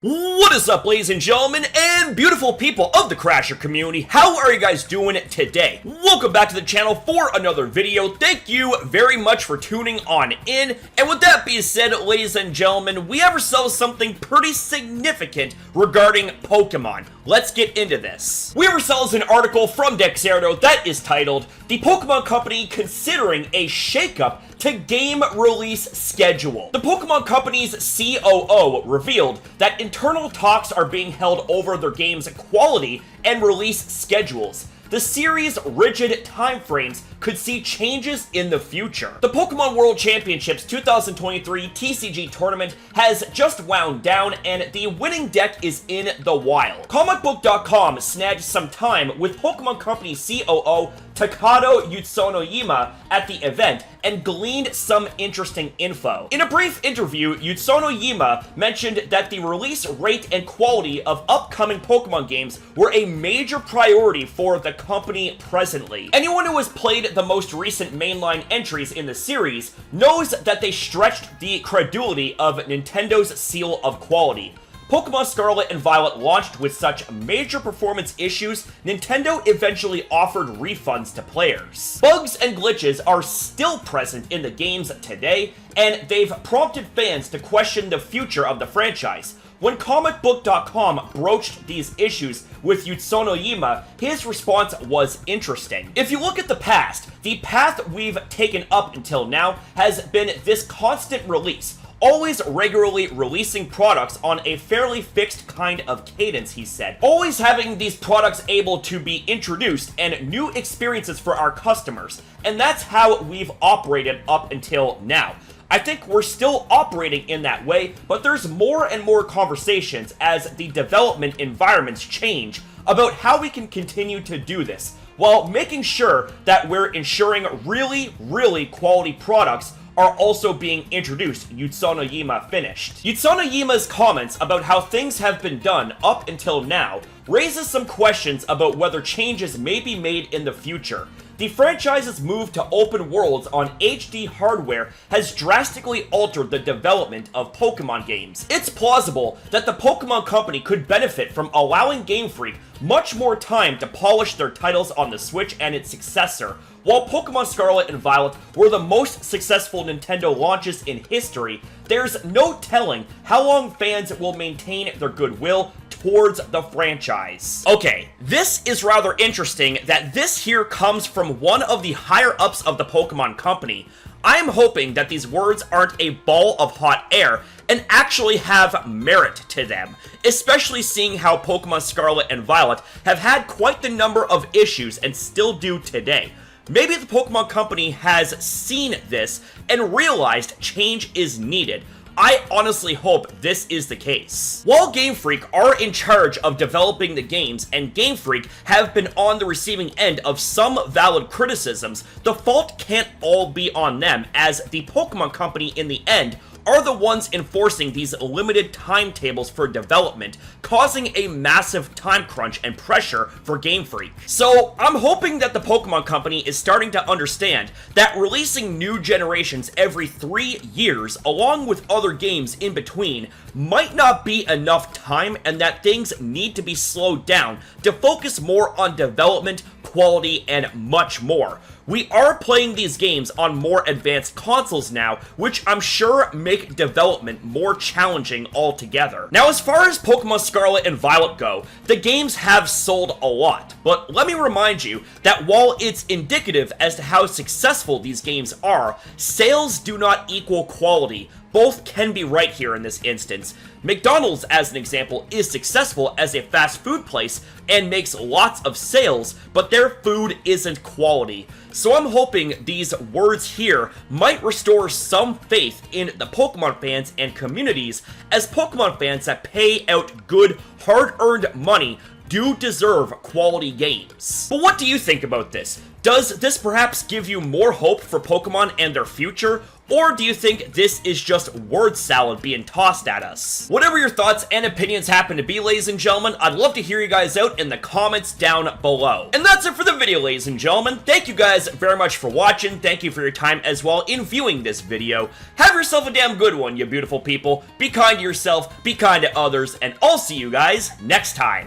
What is up, ladies and gentlemen, and beautiful people of the Crasher community? How are you guys doing today? Welcome back to the channel for another video. Thank you very much for tuning on in. And with that being said, ladies and gentlemen, we have ourselves something pretty significant regarding Pokemon. Let's get into this. We have ourselves an article from Dexerto that is titled, "The Pokemon Company Considering a Shakeup to Game Release Schedule." The Pokemon Company's COO revealed that internal talks are being held over their game's quality and release schedules. The series' rigid timeframes could see changes in the future. The Pokemon World Championships 2023 TCG tournament has just wound down and the winning deck is in the wild. Comicbook.com snagged some time with Pokemon Company COO Takado Utsunoyama at the event and gleaned some interesting info. In a brief interview, Utsunoyama mentioned that the release rate and quality of upcoming Pokemon games were a major priority for the company presently. Anyone who has played the most recent mainline entries in the series knows that they stretched the credulity of Nintendo's seal of quality. Pokemon Scarlet and Violet launched with such major performance issues, Nintendo eventually offered refunds to players. Bugs and glitches are still present in the games today, and they've prompted fans to question the future of the franchise. When comicbook.com broached these issues with Utsunoyama, his response was interesting. If you look at the past, the path we've taken up until now has been this constant release, always regularly releasing products on a fairly fixed kind of cadence, he said. Always having these products able to be introduced and new experiences for our customers. And that's how we've operated up until now. I think we're still operating in that way, but there's more and more conversations as the development environments change about how we can continue to do this, while making sure that we're ensuring really quality products are also being introduced, Utsunoyama finished. Utsunoyama's comments about how things have been done up until now raises some questions about whether changes may be made in the future. The franchise's move to open worlds on HD hardware has drastically altered the development of Pokemon games. It's plausible that the Pokemon Company could benefit from allowing Game Freak much more time to polish their titles on the Switch and its successor. While Pokemon Scarlet and Violet were the most successful Nintendo launches in history, there's no telling how long fans will maintain their goodwill towards the franchise. Okay, this is rather interesting that this here comes from one of the higher-ups of the Pokemon Company. I am hoping that these words aren't a ball of hot air and actually have merit to them, especially seeing how Pokemon Scarlet and Violet have had quite the number of issues and still do today. Maybe the Pokemon Company has seen this and realized change is needed. I honestly hope this is the case. While Game Freak are in charge of developing the games and Game Freak have been on the receiving end of some valid criticisms, the fault can't all be on them, as the Pokemon Company in the end are the ones enforcing these limited timetables for development, causing a massive time crunch and pressure for Game Freak. So I'm hoping that the Pokemon Company is starting to understand that releasing new generations every 3 years, along with other games in between, might not be enough time, and that things need to be slowed down to focus more on development, quality, and much more. We are playing these games on more advanced consoles now, which I'm sure make development more challenging altogether. Now, as far as Pokemon Scarlet and Violet go, the games have sold a lot, but let me remind you that while it's indicative as to how successful these games are, sales do not equal quality. Both can be right here in this instance. McDonald's, as an example, is successful as a fast food place and makes lots of sales, but their food isn't quality. So I'm hoping these words here might restore some faith in the Pokemon fans and communities, as Pokemon fans that pay out good, hard-earned money do deserve quality games. But what do you think about this? Does this perhaps give you more hope for Pokemon and their future? Or do you think this is just word salad being tossed at us? Whatever your thoughts and opinions happen to be, ladies and gentlemen, I'd love to hear you guys out in the comments down below. And that's it for the video, ladies and gentlemen. Thank you guys very much for watching. Thank you for your time as well in viewing this video. Have yourself a damn good one, you beautiful people. Be kind to yourself, be kind to others, and I'll see you guys next time.